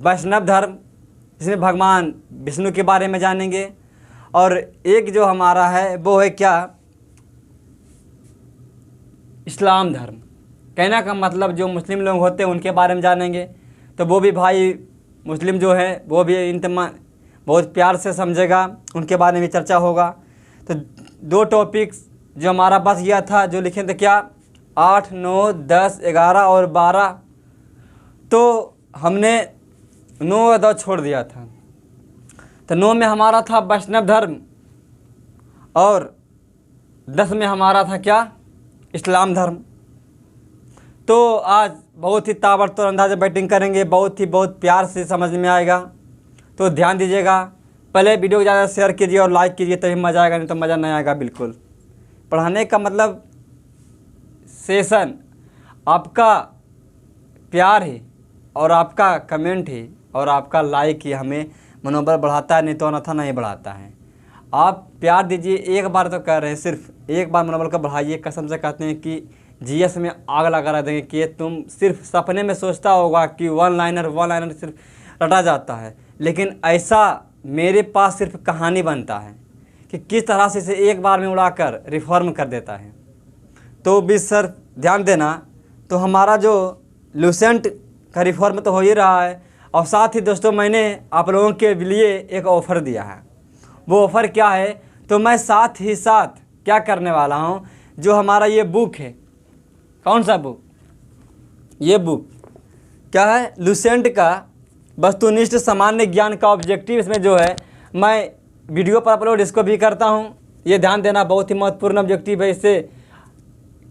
वैष्णव धर्म, जिसमें भगवान विष्णु के बारे में जानेंगे। और एक जो हमारा है वो है क्या, इस्लाम धर्म। कहने का मतलब जो मुस्लिम लोग होते हैं उनके बारे में जानेंगे। तो वो भी भाई मुस्लिम जो है वो भी बहुत प्यार से समझेगा, उनके बारे में चर्चा होगा। तो 2 टॉपिक्स जो हमारा बच गया था, जो लिखे थे क्या, 8, 9, 10, 11 और 12। तो हमने 9 और 10 छोड़ दिया था। तो 9 में हमारा था वैष्णव धर्म और 10 में हमारा था क्या, इस्लाम धर्म। तो आज बहुत ही ताबड़तोड़ अंदाज़ बैटिंग करेंगे, बहुत प्यार से समझ में आएगा। तो ध्यान दीजिएगा। पहले वीडियो को ज़्यादा शेयर कीजिए और लाइक कीजिए, तभी मज़ा आएगा, नहीं तो मज़ा नहीं आएगा बिल्कुल। पढ़ाने का मतलब सेशन आपका प्यार है और आपका कमेंट है और आपका लाइक ही हमें मनोबल बढ़ाता है, नहीं तो अन्यथा नहीं बढ़ाता है। आप प्यार दीजिए, एक बार तो कर रहे हैं, सिर्फ एक बार मनोबल का बढ़ाइए। कसम से कहते हैं कि जीएस में आग लगा देंगे कि तुम सिर्फ सपने में सोचता होगा कि वन लाइनर सिर्फ रटा जाता है, लेकिन ऐसा मेरे पास सिर्फ कहानी बनता है कि किस तरह से इसे एक बार में उड़ाकर रिफॉर्म कर देता है। तो भी सर ध्यान देना। तो हमारा जो लूसेंट का रिफॉर्म तो हो ही रहा है, और साथ ही दोस्तों मैंने आप लोगों के लिए एक ऑफ़र दिया है। वो ऑफ़र क्या है, तो मैं साथ ही साथ क्या करने वाला हूँ, जो हमारा ये बुक है, कौन सा बुक, ये बुक क्या है, लूसेंट का वस्तुनिष्ठ सामान्य ज्ञान का ऑब्जेक्टिव, इसमें जो है मैं वीडियो पर अपलोड इसको भी करता हूँ। ये ध्यान देना, बहुत ही महत्वपूर्ण ऑब्जेक्टिव है। इससे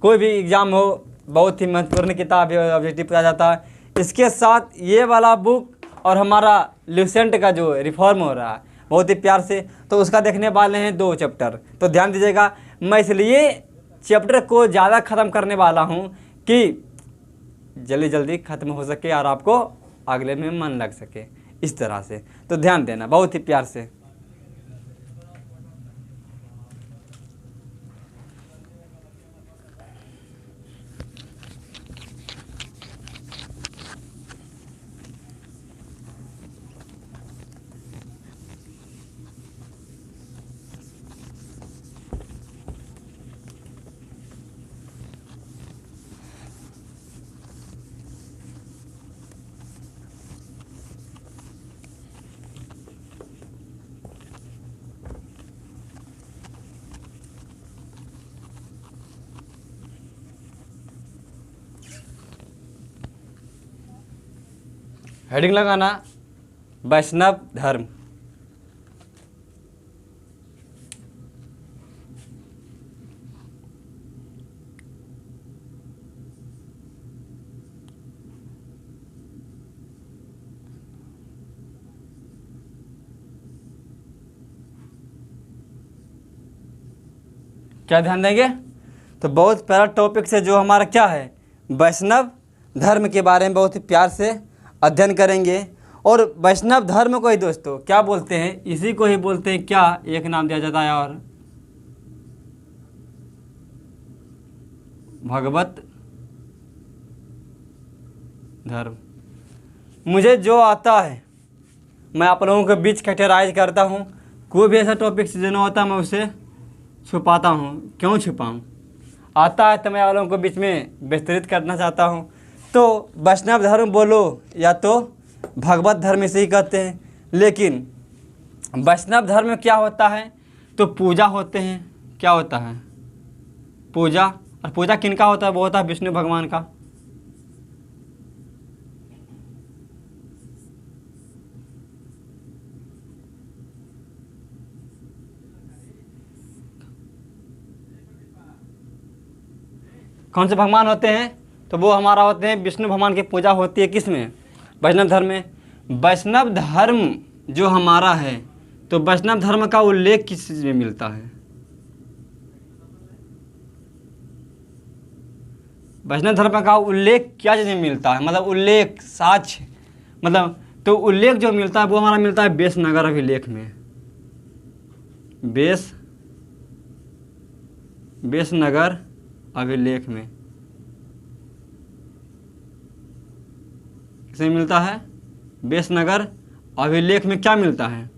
कोई भी एग्ज़ाम हो, बहुत ही महत्वपूर्ण किताब है, ऑब्जेक्टिव पूछा जाता है। इसके साथ ये वाला बुक और हमारा लूसेंट का जो रिफॉर्म हो रहा है बहुत ही प्यार से, तो उसका देखने वाले हैं 2 चैप्टर। तो ध्यान दीजिएगा, मैं इसलिए चैप्टर को ज़्यादा ख़त्म करने वाला हूँ कि जल्दी ख़त्म हो सके और आपको अगले में मन लग सके, इस तरह से। तो ध्यान देना बहुत ही प्यार से। हेडिंग लगाना, वैष्णव धर्म। क्या ध्यान देंगे, तो बहुत प्यारा टॉपिक से जो हमारा क्या है, वैष्णव धर्म के बारे में बहुत ही प्यार से अध्ययन करेंगे। और वैष्णव धर्म को ही दोस्तों क्या बोलते हैं, इसी को ही बोलते हैं क्या, एक नाम दिया जाता है और भगवत धर्म। मुझे जो आता है मैं आप लोगों के बीच कैटेगराइज करता हूँ। कोई भी ऐसा टॉपिक जो ना होता मैं उसे छुपाता हूँ। क्यों छुपाऊँ, आता है तो मैं आप लोगों के बीच में विस्तृत करना चाहता हूँ। तो वैष्णव धर्म बोलो या तो भगवत धर्म इसे ही कहते हैं। लेकिन वैष्णव धर्म में क्या होता है, तो पूजा होते हैं। क्या होता है, पूजा। और पूजा किनका होता है, वो होता है विष्णु भगवान का। कौन से भगवान होते हैं, तो वो हमारा होते हैं विष्णु भगवान की पूजा होती है। किस में, वैष्णव धर्म में। वैष्णव धर्म जो हमारा है, तो वैष्णव धर्म का उल्लेख किस चीज़ में मिलता है, वैष्णव धर्म का उल्लेख क्या चीज़ में मिलता है, मतलब उल्लेख साक्ष्य, मतलब तो उल्लेख जो मिलता है वो हमारा मिलता है बेसनगर अभिलेख में। बेसनगर अभिलेख में किसे मिलता है, बेसनगर अभिलेख में क्या मिलता है?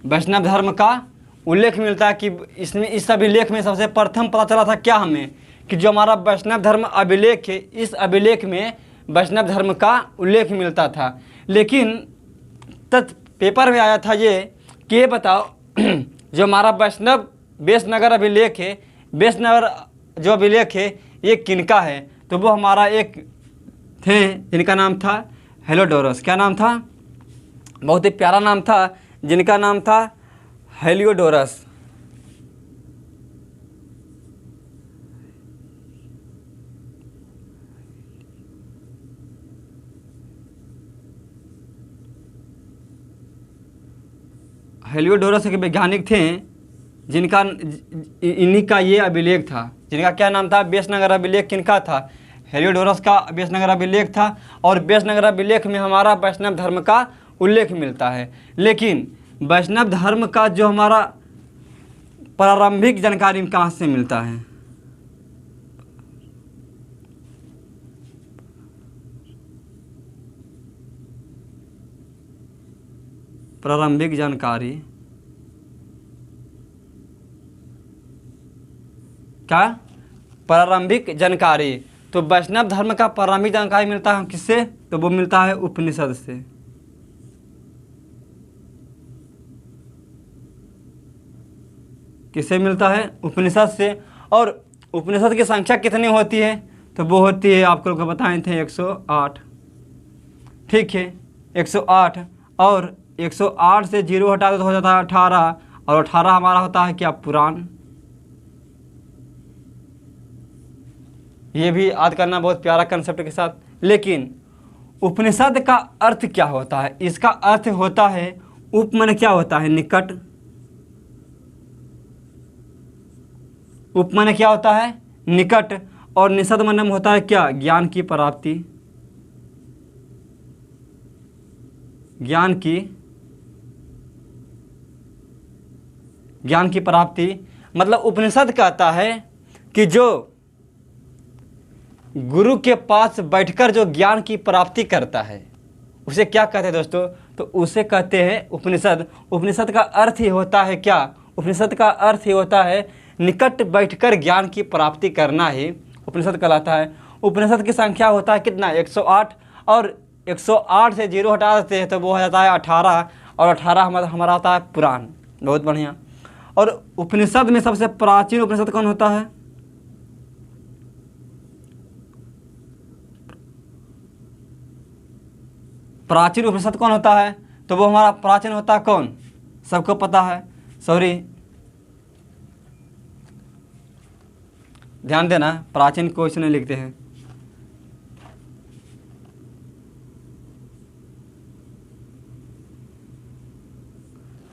वैष्णव धर्म का उल्लेख मिलता है कि इसमें इस अभिलेख में सबसे प्रथम पता चला था क्या हमें कि जो हमारा वैष्णव धर्म अभिलेख है, इस अभिलेख में वैष्णव धर्म का उल्लेख मिलता था। लेकिन पेपर में आया था ये कि ये बताओ जो हमारा बेसनगर अभिलेख है, बेसनगर जो अभिलेख है ये किनका है? तो वो हमारा एक थे जिनका नाम था हेलियोडोरस। क्या नाम था? बहुत ही प्यारा नाम था, जिनका नाम था हेलियोडोरस। हेलियोडोरस एक वैज्ञानिक थे जिनका इन्हीं का ये अभिलेख था, जिनका क्या नाम था? बेसनगर अभिलेख किनका था? हेलियोडोरस का बेसनगर अभिलेख था। और बेसनगर अभिलेख में हमारा वैष्णव धर्म का उल्लेख मिलता है। लेकिन वैष्णव धर्म का जो हमारा प्रारंभिक जानकारी कहाँ से मिलता है? प्रारंभिक जानकारी क्या? प्रारंभिक जानकारी। तो वैष्णव धर्म का प्रारंभिक जानकारी मिलता है किससे? तो वो मिलता है उपनिषद से। किससे मिलता है? उपनिषद से। और उपनिषद की संख्या कितनी होती है? तो वो होती है, आपको लोग बताए थे 108। ठीक है, 108। और 108 से 0 हटा दो तो हो जाता है 18। और 18 हमारा होता है क्या? पुराण। ये भी याद करना बहुत प्यारा कंसेप्ट के साथ। लेकिन उपनिषद का अर्थ क्या होता है? इसका अर्थ होता है उप माने क्या होता है? निकट। उप माने क्या होता है? निकट। और निषद माने होता है क्या? ज्ञान की प्राप्ति। ज्ञान की प्राप्ति मतलब उपनिषद कहता है कि जो गुरु के पास बैठकर जो ज्ञान की प्राप्ति करता है उसे क्या कहते हैं दोस्तों? तो उसे कहते हैं उपनिषद। उपनिषद का अर्थ ही होता है क्या? उपनिषद का अर्थ ही होता है निकट बैठकर ज्ञान की प्राप्ति करना ही उपनिषद कहलाता है। उपनिषद की संख्या होता है कितना? 108। और 108 से 0 हटा देते हैं तो वो हो जाता है 18। और 18 हमारा होता है पुराण। बहुत बढ़िया। और उपनिषद में सबसे प्राचीन उपनिषद कौन होता है? प्राचीन उपनिषद कौन होता है? तो वो हमारा प्राचीन होता है कौन? सबको पता है। सॉरी, ध्यान देना, प्राचीन क्वेश्चन लिखते हैं।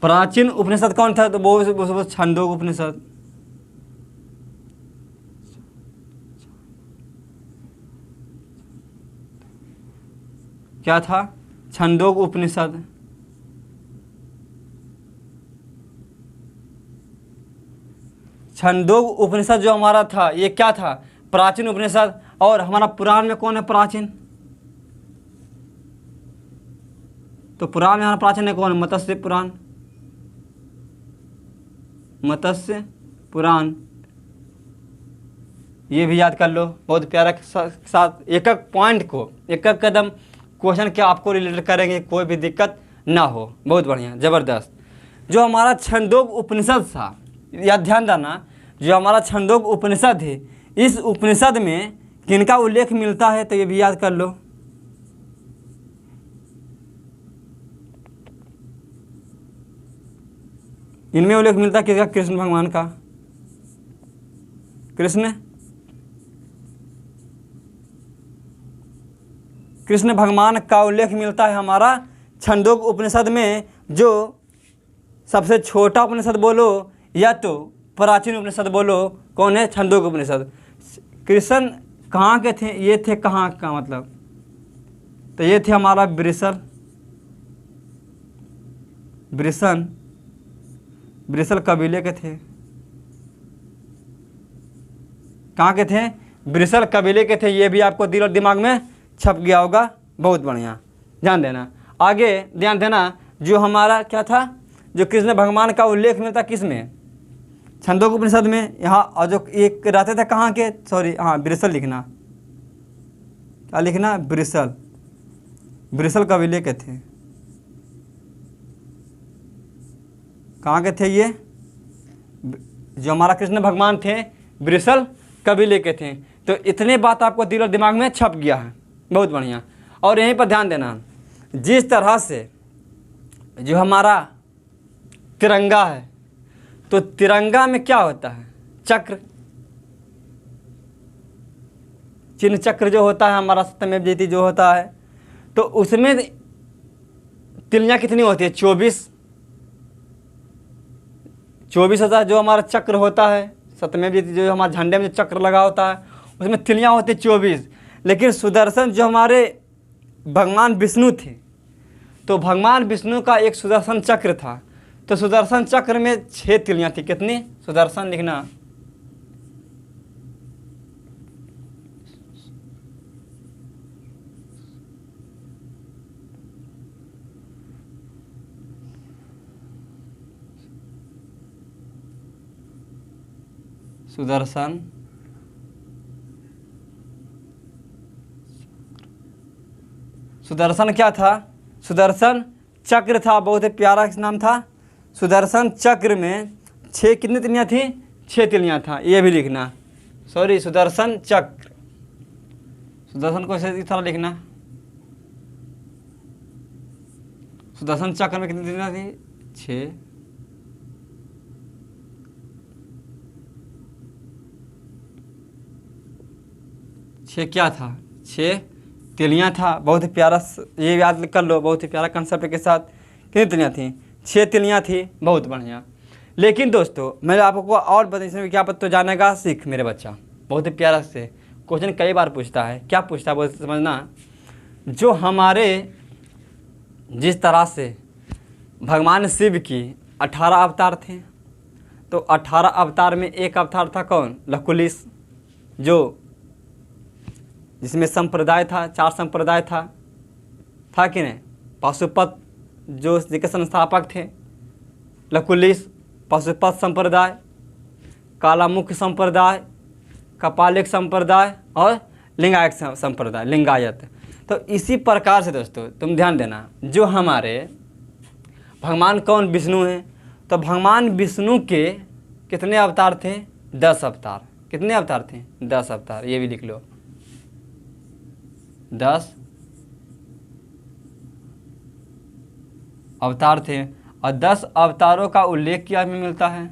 प्राचीन उपनिषद कौन था? तो वो छंदोग उपनिषद। क्या था? छंदोग उपनिषद। छंदोग उपनिषद जो हमारा था ये क्या था? प्राचीन उपनिषद। और हमारा पुराण में कौन है प्राचीन? तो पुराण में हमारा प्राचीन है कौन? मत्स्य पुराण। मत्स्य पुराण, ये भी याद कर लो। बहुत प्यारा के साथ एक एक पॉइंट को, एक एक कदम क्वेश्चन के आपको रिलेटेड करेंगे, कोई भी दिक्कत ना हो। बहुत बढ़िया, ज़बरदस्त। जो हमारा छंदोग उपनिषद था, याद ध्यान देना, जो हमारा छंदोग उपनिषद है, इस उपनिषद में किनका उल्लेख मिलता है? तो ये भी याद कर लो। इनमें उल्लेख मिलता है किसका? कृष्ण भगवान का। कृष्ण भगवान का उल्लेख मिलता है हमारा छंदोग उपनिषद में। जो सबसे छोटा उपनिषद बोलो या तो प्राचीन उपनिषद बोलो, कौन है? छंदोग उपनिषद। कृष्ण कहाँ के थे? ये थे कहाँ का मतलब? तो ये थे हमारा ब्रिसल कबीले के थे। कहाँ के थे? ब्रिसल कबीले के थे। ये भी आपको दिल और दिमाग में छप गया होगा। बहुत बढ़िया। ध्यान देना। आगे ध्यान देना, जो हमारा क्या था, जो कृष्ण भगवान का उल्लेख मिलता किस में, छंदों उपनिषद में। यहाँ और जो एक रहते थे कहाँ के, सॉरी हाँ ब्रिसल लिखना, क्या लिखना, ब्रिसल, ब्रिसल का उल्लेख थे, कहाँ के थे ये, जो हमारा कृष्ण भगवान थे ब्रिसल कबीले के थे। तो इतने बात आपको दिल और दिमाग में छप गया है, बहुत बढ़िया। और यहीं पर ध्यान देना, जिस तरह से जो हमारा तिरंगा है, तो तिरंगा में क्या होता है, चक्र, चिन्ह चक्र जो होता है हमारा सत्यमेव जयते जो होता है, तो उसमें तिलियाँ कितनी होती है, 24 होता है। जो हमारा चक्र होता है सत्यमेव जयते जो हमारे झंडे में जो चक्र लगा होता है उसमें तिलियाँ होती है 24। लेकिन सुदर्शन जो हमारे भगवान विष्णु थे, तो भगवान विष्णु का एक सुदर्शन चक्र था, तो सुदर्शन चक्र में 6 तिलियाँ थी। कितनी, सुदर्शन लिखना, सुदर्शन सुदर्शन क्या था, सुदर्शन चक्र था, बहुत ही प्यारा नाम था। सुदर्शन चक्र में 6 कितनी तिलियाँ थी, 6 तिलियाँ था, ये भी लिखना, सॉरी सुदर्शन चक्र, सुदर्शन को इस तरह लिखना, सुदर्शन चक्र में कितनी तिलियाँ थी, 6। क्या था, 6 तिलियाँ था, बहुत ही प्यारा, ये याद कर लो, बहुत ही प्यारा कंसेप्ट के साथ। कितनी तिलियाँ थी, 6 तिलियाँ थी, बहुत बढ़िया। लेकिन दोस्तों मैं आपको और बताइए क्या पता तो जानेगा सीख मेरे बच्चा, बहुत ही प्यारा से क्वेश्चन कई बार पूछता है। क्या पूछता है वो समझना, जो हमारे जिस तरह से भगवान शिव की 18 अवतार थे, तो 18 अवतार में एक अवतार था कौन, लकुलिश, जो जिसमें संप्रदाय था, 4 संप्रदाय था कि नहीं, पाशुपत जो जिसके संस्थापक थे, लकुलिश, पाशुपत संप्रदाय, कालामुख संप्रदाय, कपालिक संप्रदाय और लिंगायत संप्रदाय, लिंगायत। तो इसी प्रकार से दोस्तों तुम ध्यान देना, जो हमारे भगवान कौन, विष्णु हैं, तो भगवान विष्णु के कितने अवतार थे, 10 अवतार। कितने अवतार थे, 10 अवतार, ये भी लिख लो, 10 अवतार थे। और 10 अवतारों का उल्लेख क्या में मिलता है,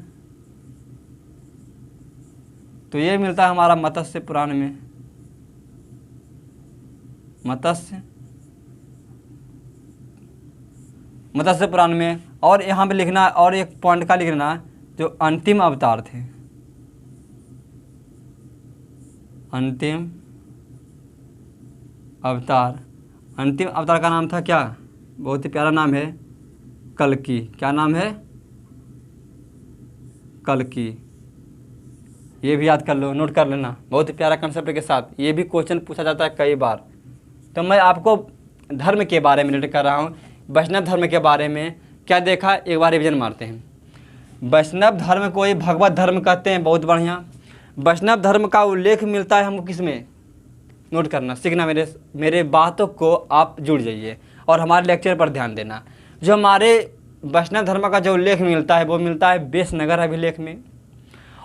तो ये मिलता है हमारा मत्स्य पुराण में, मत्स्य पुराण में। और यहाँ पे लिखना, और एक पॉइंट का लिखना, जो अंतिम अवतार थे, अंतिम अवतार का नाम था क्या, बहुत ही प्यारा नाम है, कल्कि। क्या नाम है, कल्कि। ये भी याद कर लो, नोट कर लेना, बहुत ही प्यारा कंसेप्ट के साथ। ये भी क्वेश्चन पूछा जाता है कई बार। तो मैं आपको धर्म के बारे में रिलेट कर रहा हूँ, वैष्णव धर्म के बारे में क्या देखा, एक बार रिविजन मारते हैं। वैष्णव धर्म को ही भगवत धर्म कहते हैं, बहुत बढ़िया। वैष्णव धर्म का उल्लेख मिलता है हमको किस में, नोट करना, सीखना, मेरे बातों को आप जुड़ जाइए और हमारे लेक्चर पर ध्यान देना। जो हमारे वैष्णव धर्म का जो उल्लेख मिलता है वो मिलता है बेसनगर अभिलेख में।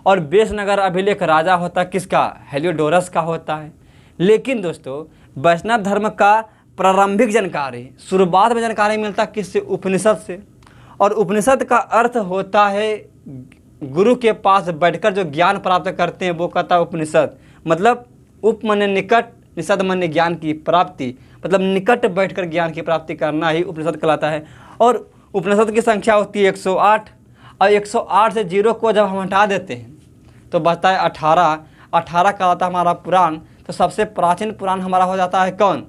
और बेसनगर अभिलेख राजा होता है किसका, हेलियोडोरस का होता है। लेकिन दोस्तों वैष्णव धर्म का प्रारंभिक जानकारी, शुरुआत में जानकारी मिलता है किससे, उपनिषद से। और उपनिषद का अर्थ होता है गुरु के पास बैठकर जो ज्ञान प्राप्त करते हैं वो कहता है उपनिषद। मतलब उप माने निकट, निषद माने ज्ञान की प्राप्ति, मतलब निकट बैठकर ज्ञान की प्राप्ति करना ही उपनिषद कहलाता है। और उपनिषद की संख्या होती है 108, और 108 से 0 को जब हम हटा देते हैं तो बचता है 18। 18 कहलाता है हमारा पुराण। तो सबसे प्राचीन पुराण हमारा हो जाता है कौन,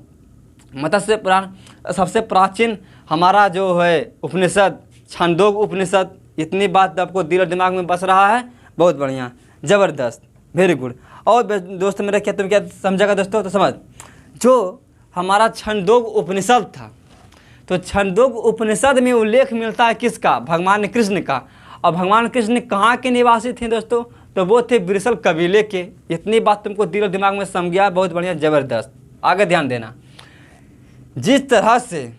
मत्स्य पुराण। सबसे प्राचीन हमारा जो है उपनिषद छांदोग्य उपनिषद। इतनी बात आपको दिल और दिमाग में बस रहा है, बहुत बढ़िया, ज़बरदस्त, वेरी गुड। और दोस्त मेरा क्या तुम क्या समझेगा दोस्तों, तो समझ, जो हमारा छांदोग्य उपनिषद था, तो छंदोग उपनिषद में उल्लेख मिलता है किसका? भगवान कृष्ण का। और भगवान कृष्ण कहाँ के निवासी थे दोस्तों? तो वो थे वृषल कबीले के। इतनी बात तुमको दिल और दिमाग में समझ गया, बहुत बढ़िया, ज़बरदस्त। आगे ध्यान देना, जिस तरह से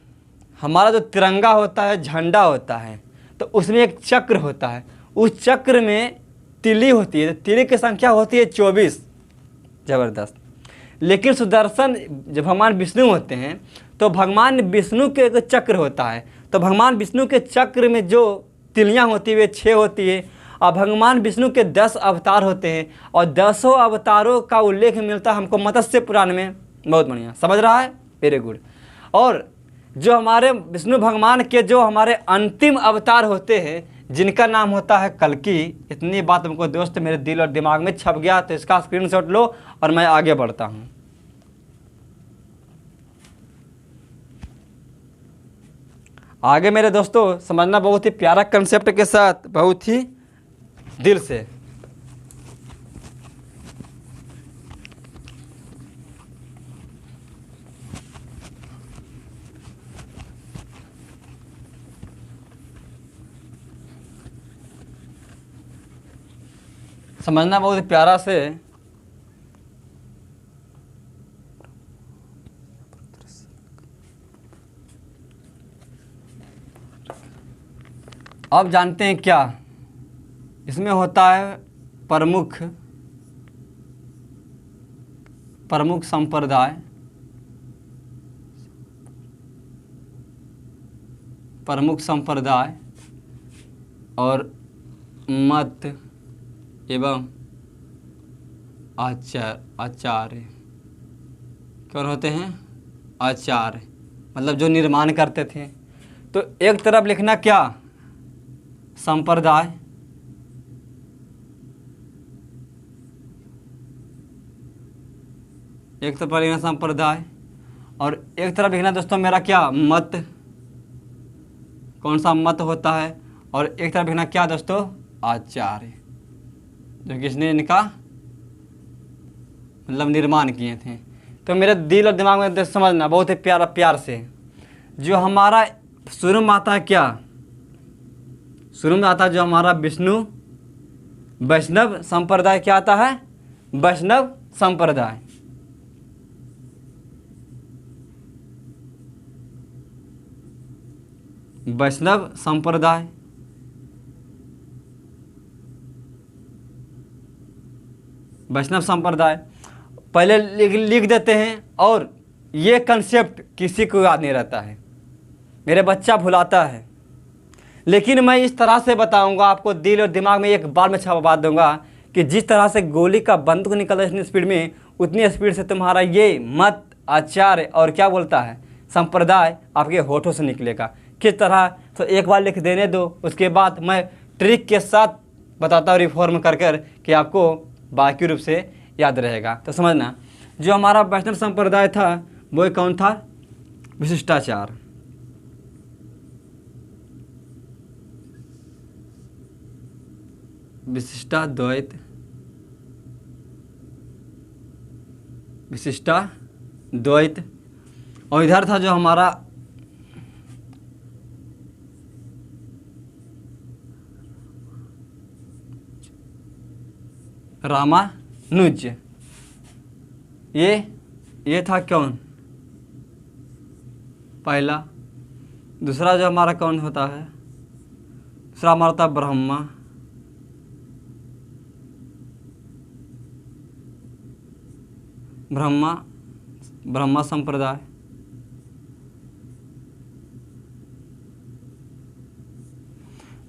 हमारा जो तिरंगा होता है, झंडा होता है, तो उसमें एक चक्र होता है, उस चक्र में तिली होती है, तो तिली की संख्या होती है 24। ज़बरदस्त। लेकिन सुदर्शन जब भगवान विष्णु होते हैं तो भगवान विष्णु के एक चक्र होता है, तो भगवान विष्णु के चक्र में जो तिलियाँ होती है वे 6 होती है। और भगवान विष्णु के 10 अवतार होते हैं, और 10 अवतारों का उल्लेख मिलता है हमको मत्स्य पुराण में। बहुत बढ़िया, समझ रहा है, वेरी गुड। और जो हमारे विष्णु भगवान के जो हमारे अंतिम अवतार होते हैं, जिनका नाम होता है कल्कि। इतनी बात हमको दोस्त मेरे दिल और दिमाग में छप गया, तो इसका स्क्रीनशॉट लो और मैं आगे बढ़ता हूँ। आगे मेरे दोस्तों समझना बहुत ही प्यारा कंसेप्ट के साथ, बहुत ही दिल से। समझना बहुत प्यारा से। अब जानते हैं क्या इसमें होता है? प्रमुख संप्रदाय, प्रमुख संप्रदाय और मत एवं आचार्य। कौन होते हैं? आचार्य, मतलब जो निर्माण करते थे। तो एक तरफ लिखना क्या? संप्रदाय, एक तरफ लिखना संप्रदाय, और एक तरफ लिखना दोस्तों मेरा क्या? मत। कौन सा मत होता है? और एक तरफ लिखना क्या दोस्तों? आचार्य, जो किसने इनका मतलब निर्माण किए थे। तो मेरे दिल और दिमाग में समझना बहुत ही प्यारा, प्यार से। जो हमारा शुरू में आता है क्या? शुरू में आता है जो हमारा विष्णु वैष्णव संप्रदाय। क्या आता है? वैष्णव संप्रदाय। वैष्णव संप्रदाय, वैष्णव संप्रदाय पहले लिख देते हैं। और ये कंसेप्ट किसी को याद नहीं रहता है, मेरे बच्चा भुलाता है। लेकिन मैं इस तरह से बताऊंगा आपको, दिल और दिमाग में एक बार में छपवा दूंगा कि जिस तरह से गोली का बंदूक निकलता है इतनी स्पीड में, उतनी स्पीड से तुम्हारा ये मत, आचार्य और क्या बोलता है संप्रदाय आपके होठों से निकलेगा। किस तरह? तो एक बार लिख देने दो, उसके बाद मैं ट्रिक के साथ बताता हूँ रिफॉर्म कर कर कि आपको बाकी रूप से याद रहेगा। तो समझना, जो हमारा वैष्णव संप्रदाय था वो कौन था? विशिष्टाचार। विशिष्टाद्वैत, विशिष्टाद्वैत। और इधर था जो हमारा रामानुज। ये था कौन? पहला। दूसरा जो हमारा कौन होता है? दूसरा हमारा था ब्रह्मा। ब्रह्मा संप्रदाय।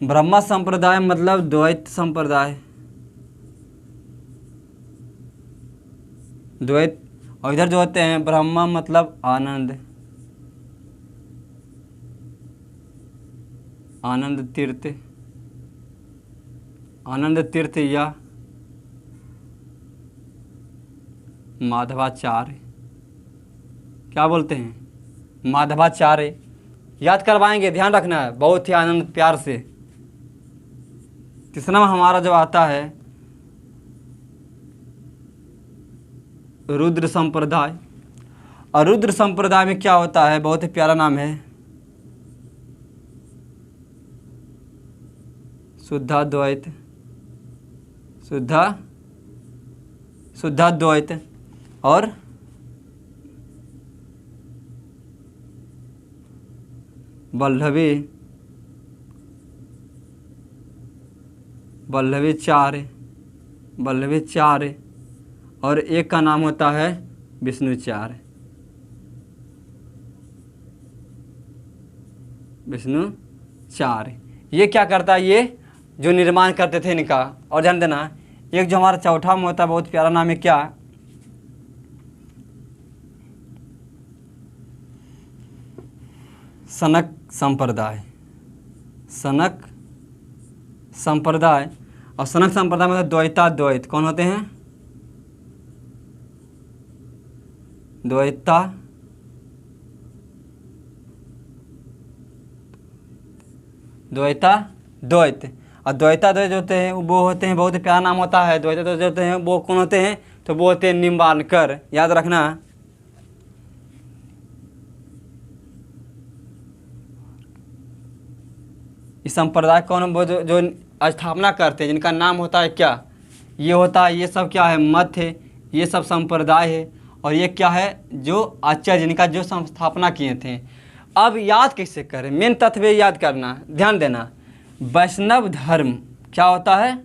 ब्रह्मा संप्रदाय मतलब द्वैत संप्रदाय, द्वैत। और इधर जो होते हैं ब्रह्मा मतलब आनंद, आनंद तीर्थ, आनंद तीर्थ या माधवाचार्य। क्या बोलते हैं? माधवाचार्य। याद करवाएंगे, ध्यान रखना है बहुत ही आनंद प्यार से। तीसरा हमारा जो आता है रुद्र संप्रदाय। और रुद्र संप्रदाय में क्या होता है? बहुत ही प्यारा नाम है, शुद्धाद्वैत, शुद्धाद्वैत और वल्लभी, वल्लभी चार और एक का नाम होता है विष्णुचार्य। विष्णुचार्य ये क्या करता है, ये जो निर्माण करते थे इनका। और ध्यान देना, एक जो हमारा चौथा में होता है बहुत प्यारा नाम है क्या, सनक संप्रदाय। सनक संप्रदाय, और सनक संप्रदाय में द्वैताद्वैत कौन होते हैं, द्वैताद्वैत। और द्वैताद्वैत जो होते हैं वो होते हैं, बहुत प्यारा नाम होता है। द्वैताद्वैत जो होते हैं वो कौन होते हैं, तो वो होते हैं निम्बालकर, याद रखना। इस संप्रदाय कौन, वो जो स्थापना करते हैं, जिनका नाम होता है क्या, ये होता है, ये सब क्या है, मत है, ये सब संप्रदाय है। और ये क्या है, जो आचार्य जिनका जो संस्थापना किए थे। अब याद कैसे करें, मेन तत्व याद करना, ध्यान देना। वैष्णव धर्म क्या होता है,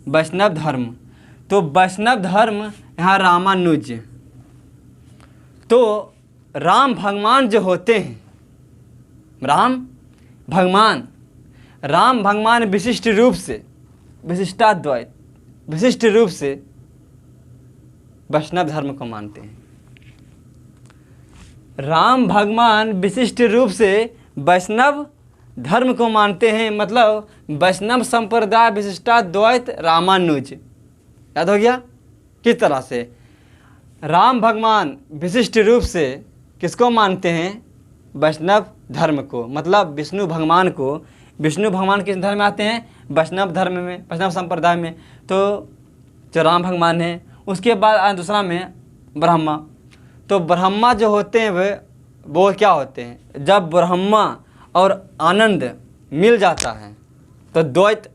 वैष्णव धर्म। तो वैष्णव धर्म यहाँ रामानुज, तो राम भगवान जो होते हैं, राम भगवान विशिष्ट रूप से, विशिष्टाद्वैत, विशिष्ट रूप से वैष्णव धर्म को मानते हैं। राम भगवान विशिष्ट रूप से वैष्णव धर्म को मानते हैं, मतलब वैष्णव संप्रदाय विशिष्टाद्वैत रामानुज। याद हो गया किस तरह से, राम भगवान विशिष्ट रूप से किसको मानते हैं, वैष्णव धर्म को, मतलब विष्णु भगवान को। विष्णु भगवान किस धर्म में आते हैं, वैष्णव धर्म में, वैष्णव संप्रदाय में। तो जो राम भगवान है, उसके बाद दूसरा में ब्रह्मा। तो ब्रह्मा जो होते हैं वो क्या होते हैं, जब ब्रह्मा और आनंद मिल जाता है तो द्वैत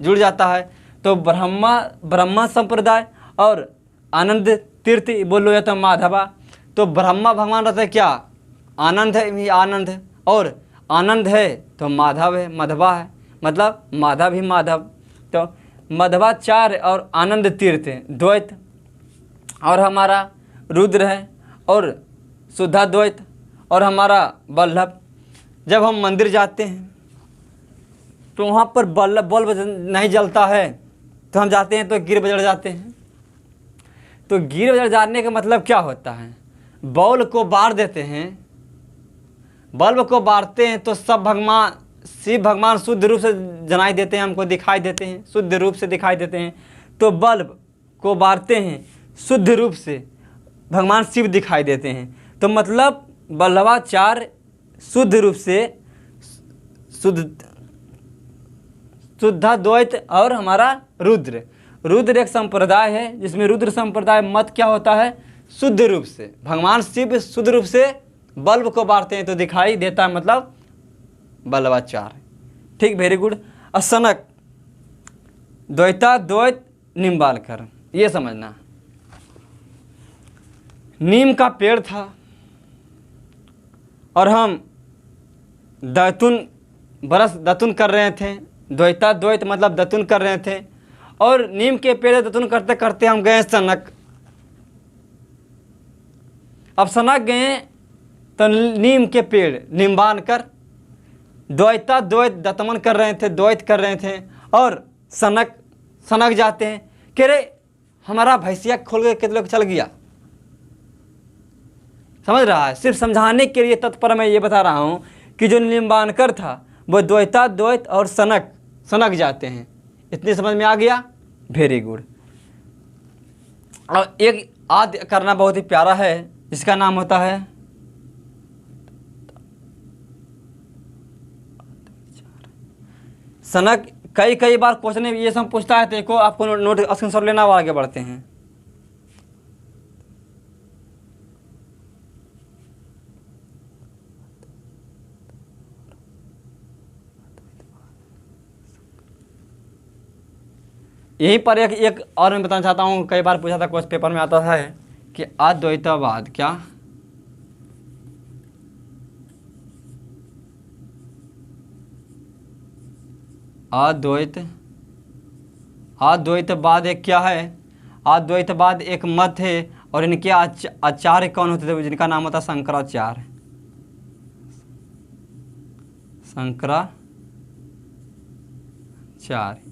जुड़ जाता है। तो ब्रह्मा संप्रदाय और आनंद तीर्थ बोलो या तो माधवा। तो ब्रह्मा भगवान रहते क्या, आनंद है, भी आनंद है, और आनंद है तो माधव है, मधवा है, मतलब माधव ही माधव। तो मध्वाचार्य और आनंद तीर्थ द्वैत, और हमारा रुद्र है और शुद्धाद्वैत, और हमारा वल्लभ। जब हम मंदिर जाते हैं तो वहाँ पर बल्ब नहीं जलता है, तो हम जाते हैं तो गिर बजड़ जाते हैं। तो गिर बजड़ जाने का मतलब क्या होता है, बल्ब को बार देते हैं, बल्ब को बारते हैं तो सब भगवान, शिव भगवान शुद्ध रूप से जनाई देते हैं, हमको दिखाई देते हैं, शुद्ध रूप से दिखाई देते हैं। तो बल्ब को बारते हैं, शुद्ध रूप से भगवान शिव दिखाई देते हैं। तो मतलब वल्लभाचार्य शुद्ध रूप से शुद्धाद्वैत, और हमारा रुद्र एक संप्रदाय है, जिसमें रुद्र संप्रदाय मत क्या होता है, शुद्ध रूप से भगवान शिव शुद्ध रूप से बल्ब को बारते हैं तो दिखाई देता है, मतलब वल्लभाचार्य। ठीक, वेरी गुड। सनक द्वैताद्वैत निम्बालकर, ये समझना। नीम का पेड़ था और हम दतुन कर रहे थे, द्वैताद्वैत मतलब दतुन कर रहे थे, और नीम के पेड़ दतुन करते करते हम गए सनक। अब सनक गए तो नीम के पेड़ निम्बान कर द्वैताद्वैत दतमन कर रहे थे, द्वैत कर रहे थे, और सनक जाते हैं कि रे हमारा भैंसिया खोल के कितने लोग चल गया। समझ रहा है, सिर्फ समझाने के लिए तत्पर मैं ये बता रहा हूँ कि जो निम्बानकर था वो द्वैताद्वैत और सनक जाते हैं। इतनी समझ में आ गया, वेरी गुड। और एक आद्य करना बहुत ही प्यारा है, जिसका नाम होता है सनक। कई बार क्वेश्चन ये सब पूछता है, तो आपको नोट स्क्रीनशॉट लेना और आगे बढ़ते हैं। यहीं पर एक और मैं बताना चाहता हूँ, कई बार पूछा था, क्वेश्चन पेपर में आता है कि अद्वैतवाद क्या, अद्वैतवाद एक क्या है? अद्वैतवाद एक मत है और इनके आचार्य कौन होते थे? जिनका नाम होता है शंकराचार्य।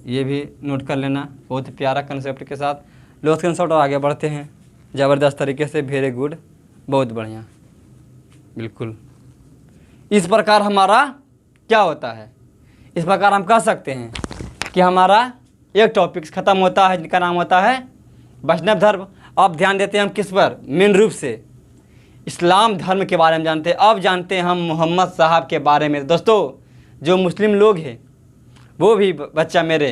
ये भी नोट कर लेना, बहुत प्यारा कंसेप्ट के साथ। लो स्क्रीनशॉट और आगे बढ़ते हैं ज़बरदस्त तरीके से। वेरी गुड, बहुत बढ़िया, बिल्कुल। इस प्रकार हमारा क्या होता है, इस प्रकार हम कह सकते हैं कि हमारा एक टॉपिक ख़त्म होता है जिनका नाम होता है वैष्णव धर्म। अब ध्यान देते हैं हम किस पर, मेन रूप से इस्लाम धर्म के बारे में जानते हैं। अब जानते हैं हम मोहम्मद साहब के बारे में। दोस्तों, जो मुस्लिम लोग हैं वो भी बच्चा मेरे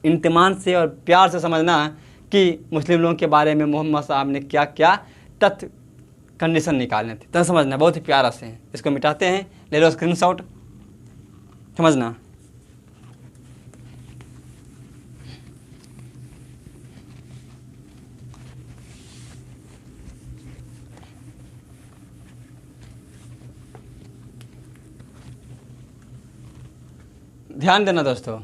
इत्मीनान से और प्यार से समझना कि मुस्लिम लोगों के बारे में मोहम्मद साहब ने क्या क्या तथ्य कंडीशन निकालने थे, तो समझना बहुत ही प्यारा से हैं। इसको मिटाते हैं, ले लो स्क्रीनशॉट, समझना। ध्यान देना दोस्तों,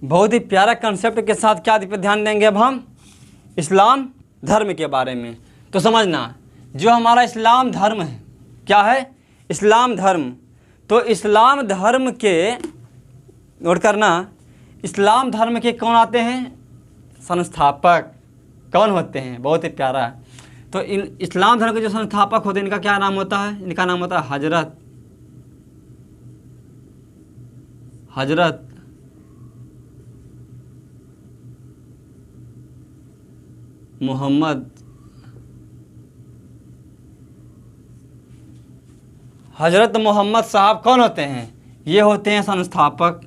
बहुत ही प्यारा कंसेप्ट के साथ क्या पे ध्यान देंगे अब हम, इस्लाम धर्म के बारे में। तो समझना, जो हमारा इस्लाम धर्म है, क्या है? इस्लाम धर्म। तो इस्लाम धर्म के नोट करना, इस्लाम धर्म के कौन आते हैं? संस्थापक कौन होते हैं? बहुत ही प्यारा। तो इन इस्लाम धर्म के जो संस्थापक होते हैं इनका क्या नाम होता है? इनका नाम होता है हजरत मोहम्मद साहब। कौन होते हैं? ये होते हैं संस्थापक।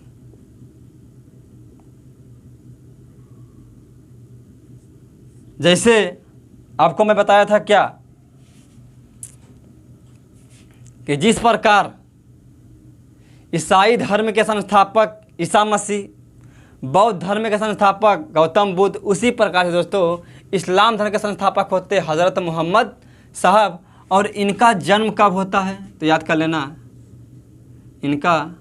जैसे आपको मैं बताया था क्या कि जिस प्रकार ईसाई धर्म के संस्थापक ईसा मसीह, बौद्ध धर्म के संस्थापक गौतम बुद्ध, उसी प्रकार से दोस्तों इस्लाम धर्म के संस्थापक होते हज़रत मोहम्मद साहब। और इनका जन्म कब होता है? तो याद कर लेना, इनका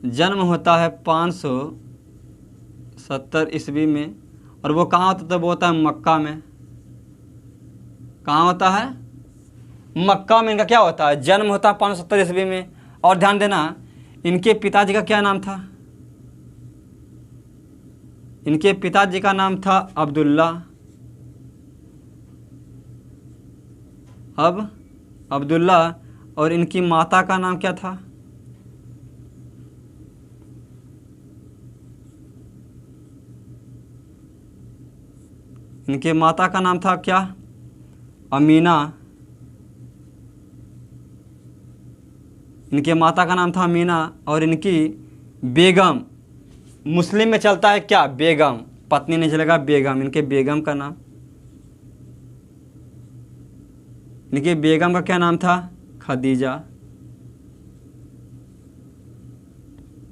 जन्म होता है 570 ईस्वी में। और वो कहाँ होता है? वो होता है मक्का में। कहाँ होता है? मक्का में इनका क्या होता है? जन्म होता है 570 ईस्वी में। और ध्यान देना, इनके पिताजी का क्या नाम था? इनके पिताजी का नाम था अब्दुल्ला। अब्दुल्ला। और इनकी माता का नाम क्या था? इनके माता का नाम था क्या? अमीना। इनके माता का नाम था अमीना। और इनकी बेगम, मुस्लिम में चलता है क्या? बेगम। पत्नी नहीं चलेगा, बेगम। इनके बेगम का नाम, इनके बेगम का क्या नाम था? खदीजा।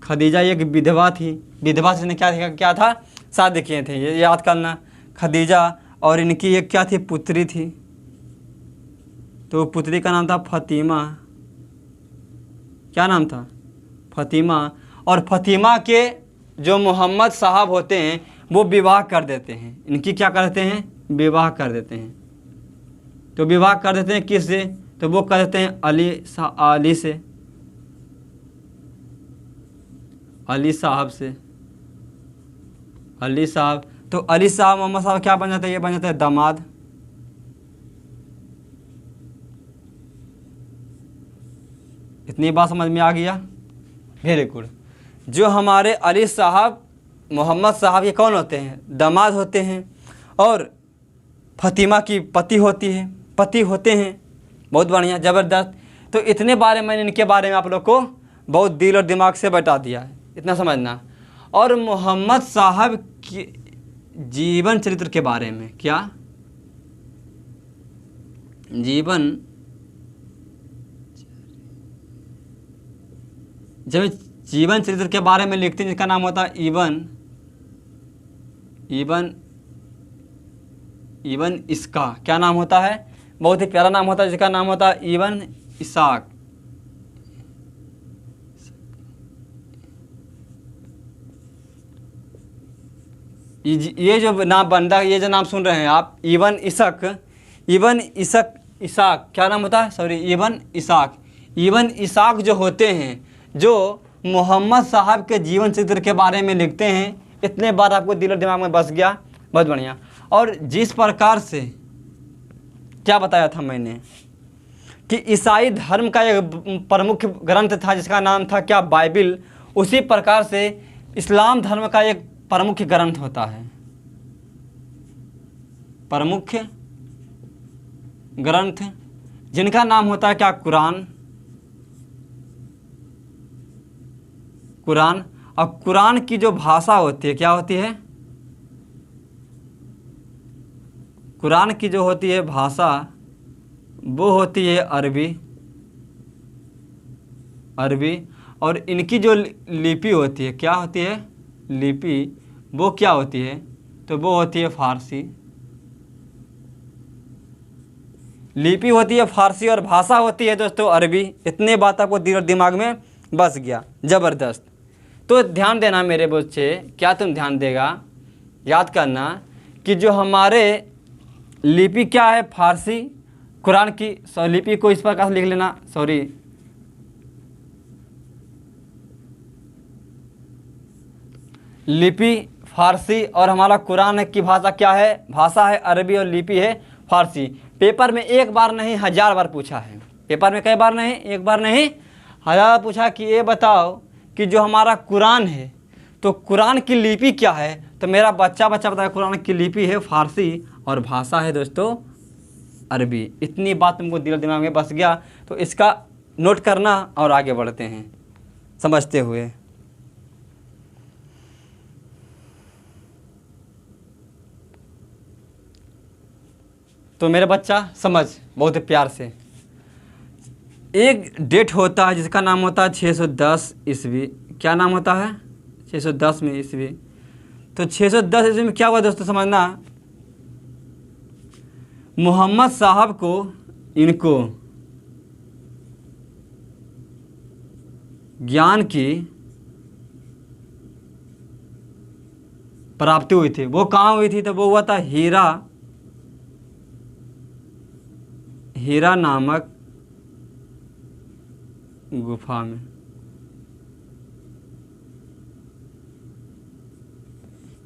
खदीजा एक विधवा थी। विधवा से क्या था? शादी किए थे, ये याद करना। खदीजा। और इनकी एक क्या थी? पुत्री थी। तो पुत्री का नाम था फ़ातिमा। क्या नाम था? फ़ातिमा। और फ़ातिमा के जो मोहम्मद साहब होते हैं वो विवाह कर देते हैं। इनकी क्या कर देते हैं? विवाह कर देते हैं। तो विवाह कर देते हैं किससे? तो वो कर देते हैं अली से, अली साहब से। अली साहब। तो अली साहब मोहम्मद साहब क्या बन जाता है? ये बन जाता है दामाद। इतनी बात समझ में आ गया? Very good. जो हमारे अली साहब मोहम्मद साहब ये कौन होते हैं? दामाद होते हैं। और फ़ातिमा की पति होते हैं। बहुत बढ़िया, ज़बरदस्त। तो इतने बारे में इनके बारे में आप लोग को बहुत दिल और दिमाग से बता दिया है, इतना समझना। और मोहम्मद साहब के जीवन चरित्र के बारे में, क्या जीवन, जब जीवन चरित्र के बारे में लिखते हैं जिसका नाम होता है इबन इसका, क्या नाम होता है, बहुत ही प्यारा नाम होता है जिसका नाम होता है इबन इसाक। ये जो नाम बंदा, ये जो नाम सुन रहे हैं आप, इबन इसाक, क्या नाम होता है, सॉरी, इबन इसाक जो होते हैं, जो मोहम्मद साहब के जीवन चरित्र के बारे में लिखते हैं। इतने बार आपको दिल और दिमाग में बस गया, बहुत बढ़िया। और जिस प्रकार से क्या बताया था मैंने कि ईसाई धर्म का एक प्रमुख ग्रंथ था जिसका नाम था क्या, बाइबिल, उसी प्रकार से इस्लाम धर्म का एक प्रमुख ग्रंथ होता है, प्रमुख ग्रंथ, जिनका नाम होता है क्या, कुरान। और कुरान की जो भाषा होती है, क्या होती है, कुरान की जो होती है भाषा, वो होती है अरबी। और इनकी जो लिपि होती है, क्या होती है, लिपि, वो क्या होती है, तो वो होती है फारसी। लिपि होती है फारसी और भाषा होती है दोस्तों अरबी। इतने बात आपको दिल और दिमाग में बस गया, ज़बरदस्त। तो ध्यान देना मेरे बच्चे, क्या तुम ध्यान देगा, याद करना कि जो हमारे लिपि क्या है, फारसी, कुरान की लिपि को इस प्रकार से लिख लेना, सॉरी, लिपि फारसी और हमारा कुरान की भाषा क्या है, भाषा है अरबी और लिपि है फारसी। पेपर में एक बार नहीं 1000 बार पूछा है, पेपर में कई बार नहीं, एक बार नहीं 1000 बार पूछा कि ये बताओ कि जो हमारा कुरान है तो कुरान की लिपि क्या है, तो मेरा बच्चा बताया कुरान की लिपि है फारसी और भाषा है दोस्तों अरबी। इतनी बात तुमको दिल दिमाग में बस गया, तो इसका नोट करना और आगे बढ़ते हैं समझते हुए। तो मेरे बच्चा समझ बहुत प्यार से, एक डेट होता है जिसका नाम होता है 610 ईस्वी। क्या नाम होता है, 610 में ईस्वी। तो 610 ईस्वी में क्या हुआ दोस्तों, समझना, मोहम्मद साहब को इनको ज्ञान की प्राप्ति हुई थी। वो कहाँ हुई थी, तो वो हुआ था हीरा नामक गुफा में।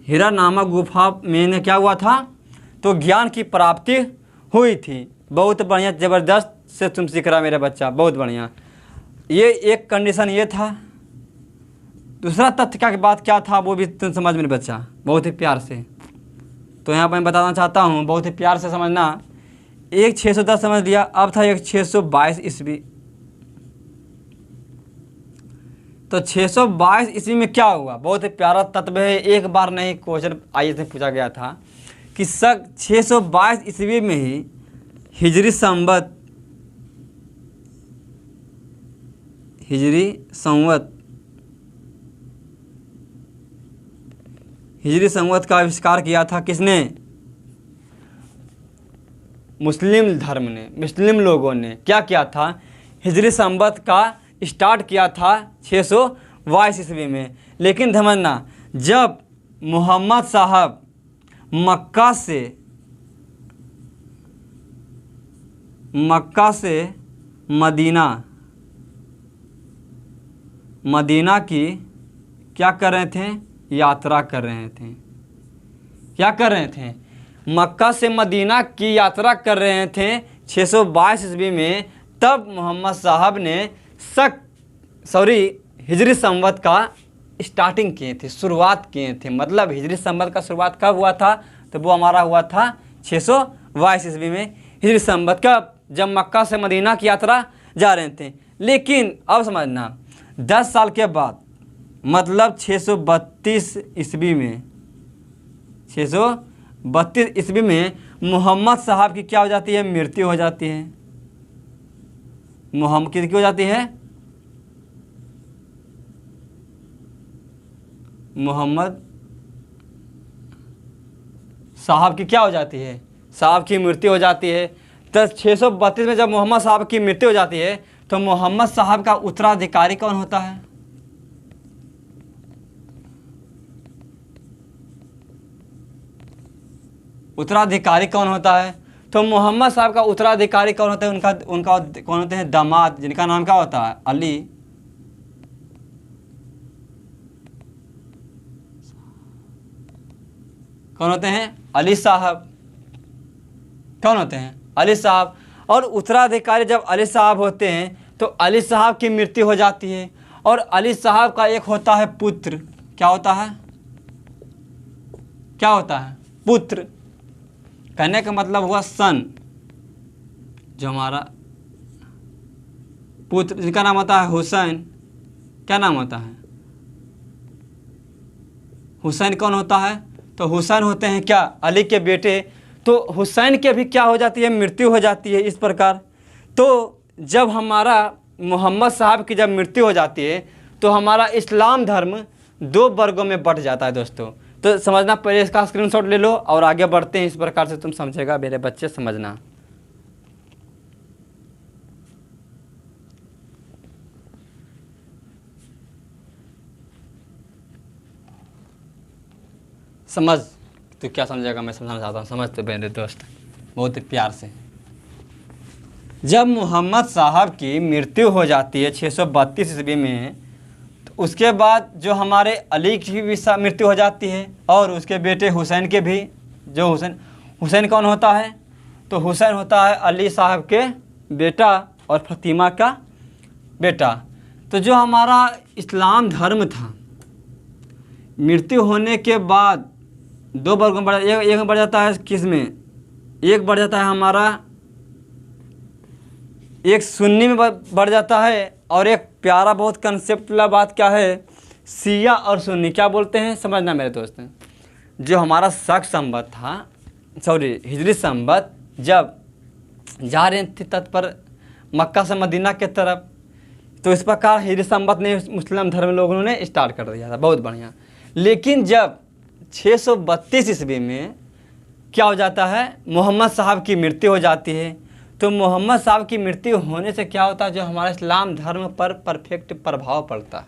हीरा नामक गुफा में क्या हुआ था, तो ज्ञान की प्राप्ति हुई थी। बहुत बढ़िया, ज़बरदस्त से तुम सीख रहा मेरा बच्चा, बहुत बढ़िया। ये एक कंडीशन ये था। दूसरा तथ्य का बात क्या था वो भी तुम समझ मेरे बच्चा बहुत ही प्यार से। तो यहाँ पर मैं बताना चाहता हूँ, बहुत ही प्यार से समझना। एक 610 समझ लिया, अब था एक 622 ईस्वी। तो 622 ईस्वी में क्या हुआ, बहुत ही प्यारा तत्व है। एक बार नहीं क्वेश्चन आईएएस में पूछा गया था कि 622 ईस्वी में ही हिजरी संवत का आविष्कार किया था किसने, मुस्लिम धर्म ने, मुस्लिम लोगों ने क्या किया था, हिजरी संवत का स्टार्ट किया था 622 ईस्वी में। लेकिन समझना, जब मोहम्मद साहब मक्का से मदीना की क्या कर रहे थे, यात्रा कर रहे थे। क्या कर रहे थे, मक्का से मदीना की यात्रा कर रहे थे 622 ईस्वी में। तब मोहम्मद साहब ने हिजरी संवत का स्टार्टिंग किए थे, शुरुआत किए थे। मतलब हिजरी संवत का शुरुआत कब हुआ था, तो वो हमारा हुआ था 622 ईस्वी में हिजरी संवत का, जब मक्का से मदीना की यात्रा जा रहे थे। लेकिन अब समझना, 10 साल के बाद मतलब 632 ईस्वी में, 632 ईस्वी में मोहम्मद साहब की क्या हो जाती है? मृत्यु हो जाती है। मोहम्मद की हो जाती है? मोहम्मद साहब की क्या हो जाती है? साहब की मृत्यु हो जाती है। तो 632 में जब मोहम्मद साहब की मृत्यु हो जाती है तो मोहम्मद साहब का उत्तराधिकारी कौन होता है? उत्तराधिकारी कौन होता है? तो मोहम्मद साहब का उत्तराधिकारी कौन होता है? उनका उनका कौन होते हैं? दामाद, जिनका नाम क्या होता है? अली। कौन होते हैं? अली साहब। कौन होते हैं? अली साहब। और उत्तराधिकारी जब अली साहब होते हैं तो अली साहब की मृत्यु हो जाती है और अली साहब का एक होता है पुत्र। क्या होता है? क्या होता है? पुत्र। कहने का मतलब हुआ सन, जो हमारा पुत्र, जिनका नाम होता है हुसैन। क्या नाम होता है? हुसैन कौन होता है? तो हुसैन होते हैं क्या? अली के बेटे। तो हुसैन के भी क्या हो जाती है? मृत्यु हो जाती है। इस प्रकार तो जब हमारा मोहम्मद साहब की जब मृत्यु हो जाती है तो हमारा इस्लाम धर्म 2 वर्गों में बंट जाता है दोस्तों। तो समझना, पहले इसका स्क्रीनशॉट ले लो और आगे बढ़ते हैं। इस प्रकार से तुम समझेगा मेरे बच्चे, समझना। समझ, तो क्या समझेगा मैं समझाना चाहता हूँ, समझ तो मेरे दोस्त बहुत प्यार से। जब मोहम्मद साहब की मृत्यु हो जाती है 632 ईस्वी में, तो उसके बाद जो हमारे अली की भी मृत्यु हो जाती है और उसके बेटे हुसैन के भी। जो हुसैन कौन होता है? तो हुसैन होता है अली साहब के बेटा और फ़ातिमा का बेटा। तो जो हमारा इस्लाम धर्म था, मृत्यु होने के बाद 2 वर्गों में एक बढ़ जाता है। किस में? एक बढ़ जाता है हमारा, एक सुन्नी में बढ़ जाता है और एक प्यारा बहुत कंसेप्ट वाला बात क्या है? शिया और सुन्नी। क्या बोलते हैं? समझना मेरे दोस्त। जो हमारा शक संवत था, हिजरी संवत, जब जा रहे थे तत्पर मक्का से मदीना के तरफ, तो इस प्रकार हिजरी संवत ने मुस्लिम धर्म लोगों ने स्टार्ट कर दिया था। बहुत बढ़िया। लेकिन जब 632 ईस्वी में क्या हो जाता है? मोहम्मद साहब की मृत्यु हो जाती है। तो मोहम्मद साहब की मृत्यु होने से क्या होता है? जो हमारा इस्लाम धर्म पर परफेक्ट प्रभाव पड़ता है।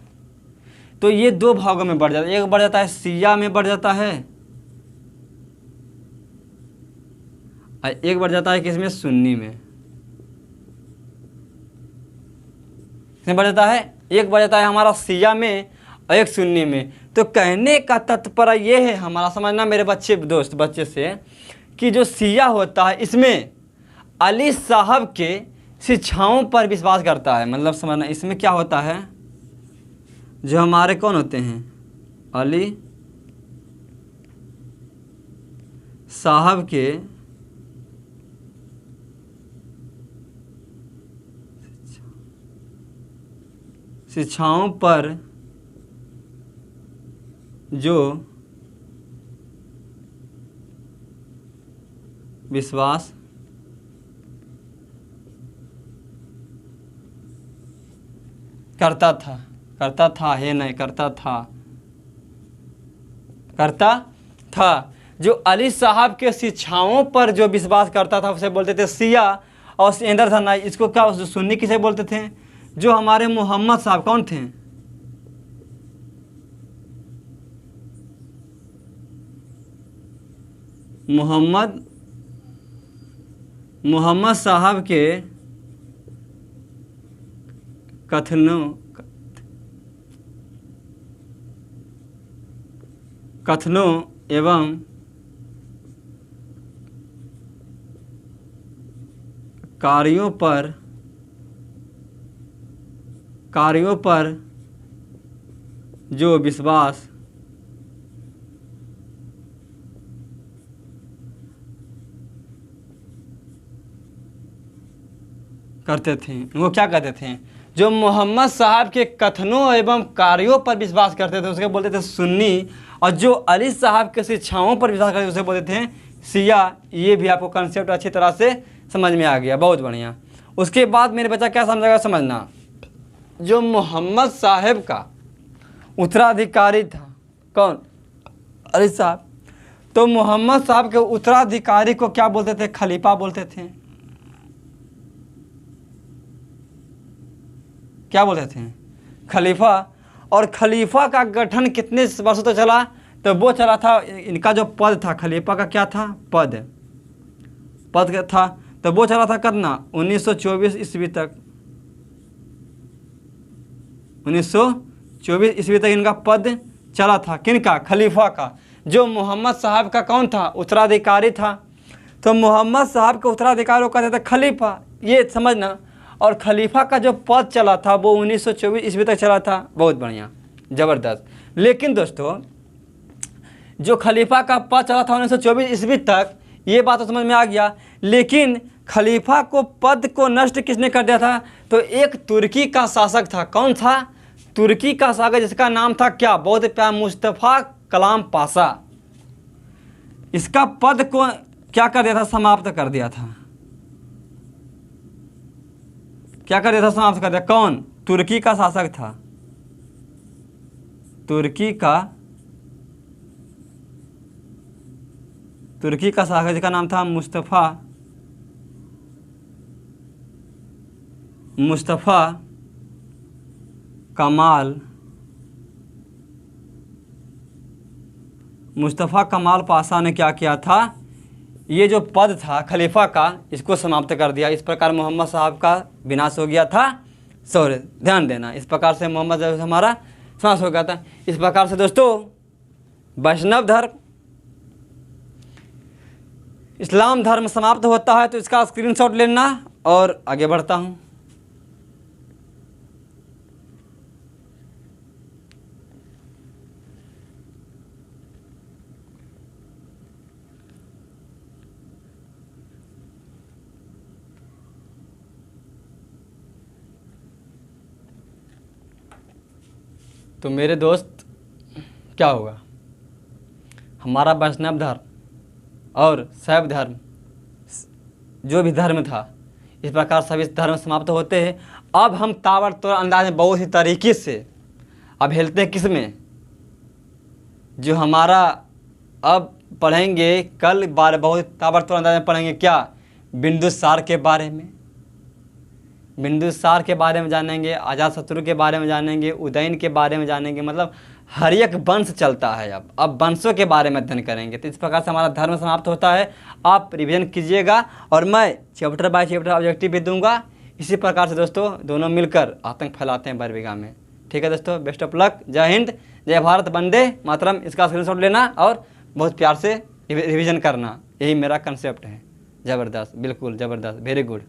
तो ये 2 भागों में बढ़ जाता है। एक बढ़ जाता है शिया में बढ़ जाता है और एक बढ़ जाता है किसमें? सुन्नी में। किसमें बढ़ जाता है? एक बढ़ जाता है हमारा शिया में और एक सुन्नी में। तो कहने का तात्पर्य ये है हमारा, समझना मेरे बच्चे दोस्त बच्चे से, कि जो शिया होता है इसमें अली साहब के शिक्षाओं पर विश्वास करता है। मतलब समझना, इसमें क्या होता है? जो हमारे कौन होते हैं? अली साहब के शिक्षाओं पर जो विश्वास करता था। जो अली साहब के शिक्षाओं पर जो विश्वास करता था उसे बोलते थे शिया। और इंदर था ना, इसको क्या सुन्नी किसे बोलते थे? जो हमारे मोहम्मद साहब कौन थे? मोहम्मद साहब के कथनों एवं कार्यों पर जो विश्वास करते थे, वो क्या कहते थे? जो मोहम्मद साहब के कथनों एवं कार्यों पर विश्वास करते थे उसके बोलते थे सुन्नी, और जो अली साहब के शिक्षाओं पर विश्वास करते थे उसे बोलते थे शिया। ये भी आपको कंसेप्ट अच्छी तरह से समझ में आ गया, बहुत बढ़िया। उसके बाद मेरे बच्चा क्या समझेगा, समझना, जो मोहम्मद साहब का उत्तराधिकारी था, कौन, अली साहब, तो मोहम्मद साहब के उत्तराधिकारी को क्या बोलते थे, खलीफा बोलते थे। क्या बोलते थे, खलीफा। और खलीफा का गठन कितने वर्षों तक चला, तो वो चला था, इनका जो पद था खलीफा का क्या था, पद था, तो वो चला था कितना, 1924 ईस्वी तक। 1924 ईस्वी तक इनका पद चला था, किनका, खलीफा का। जो मोहम्मद साहब का कौन था, उत्तराधिकारी था, तो मोहम्मद साहब के उत्तराधिकारी को कहते थे खलीफा, ये समझना। और खलीफा का जो पद चला था वो 1924 ईस्वी तक चला था, बहुत बढ़िया, ज़बरदस्त। लेकिन दोस्तों जो खलीफा का पद चला था 1924 ईस्वी तक, ये बात तो समझ में आ गया, लेकिन खलीफा को पद को नष्ट किसने कर दिया था, तो एक तुर्की का शासक था। कौन था, तुर्की का शासक, जिसका नाम था क्या, बहुत प्यारा, मुस्तफ़ा कलाम पाशा। इसका पद को क्या कर दिया था, समाप्त कर दिया था। क्या कर दिया था, समाप्त कर दिया। कौन, तुर्की का शासक था, तुर्की का शासक, जिसका नाम था मुस्तफ़ा कमाल पाशा ने क्या किया था, ये जो पद था खलीफा का, इसको समाप्त कर दिया। इस प्रकार मोहम्मद साहब का विनाश हो गया था। सॉरी, ध्यान देना, इस प्रकार से मोहम्मद साहब हमारा विनाश हो गया था। इस प्रकार से दोस्तों वैष्णव धर्म, इस्लाम धर्म समाप्त होता है। तो इसका स्क्रीनशॉट लेना और आगे बढ़ता हूँ। तो मेरे दोस्त क्या होगा, हमारा वैष्णव धर्म और शैव धर्म, जो भी धर्म था, इस प्रकार सभी धर्म समाप्त होते हैं। अब हम ताबड़तोड़ अंदाज में बहुत ही तरीके से अब हेलते हैं किस में, जो हमारा अब पढ़ेंगे कल बार, बहुत ताबड़तोड़ अंदाज में पढ़ेंगे क्या, बिंदुसार के बारे में। बिंदुसार के बारे में जानेंगे, अजातशत्रु के बारे में जानेंगे, उदयन के बारे में जानेंगे। मतलब हर एक वंश चलता है, अब वंशों के बारे में अध्ययन करेंगे। तो इस प्रकार से हमारा धर्म समाप्त होता है। आप रिवीजन कीजिएगा और मैं चैप्टर बाय चैप्टर ऑब्जेक्टिव भी दूंगा। इसी प्रकार से दोस्तों दोनों मिलकर आतंक फैलाते हैं बरबीघा में। ठीक है दोस्तों, बेस्ट ऑफ लक, जय हिंद, जय भारत, वंदे मातरम। इसका स्क्रीनशॉट लेना और बहुत प्यार से रिवीजन करना, यही मेरा कंसेप्ट है। ज़बरदस्त, बिल्कुल ज़बरदस्त, वेरी गुड।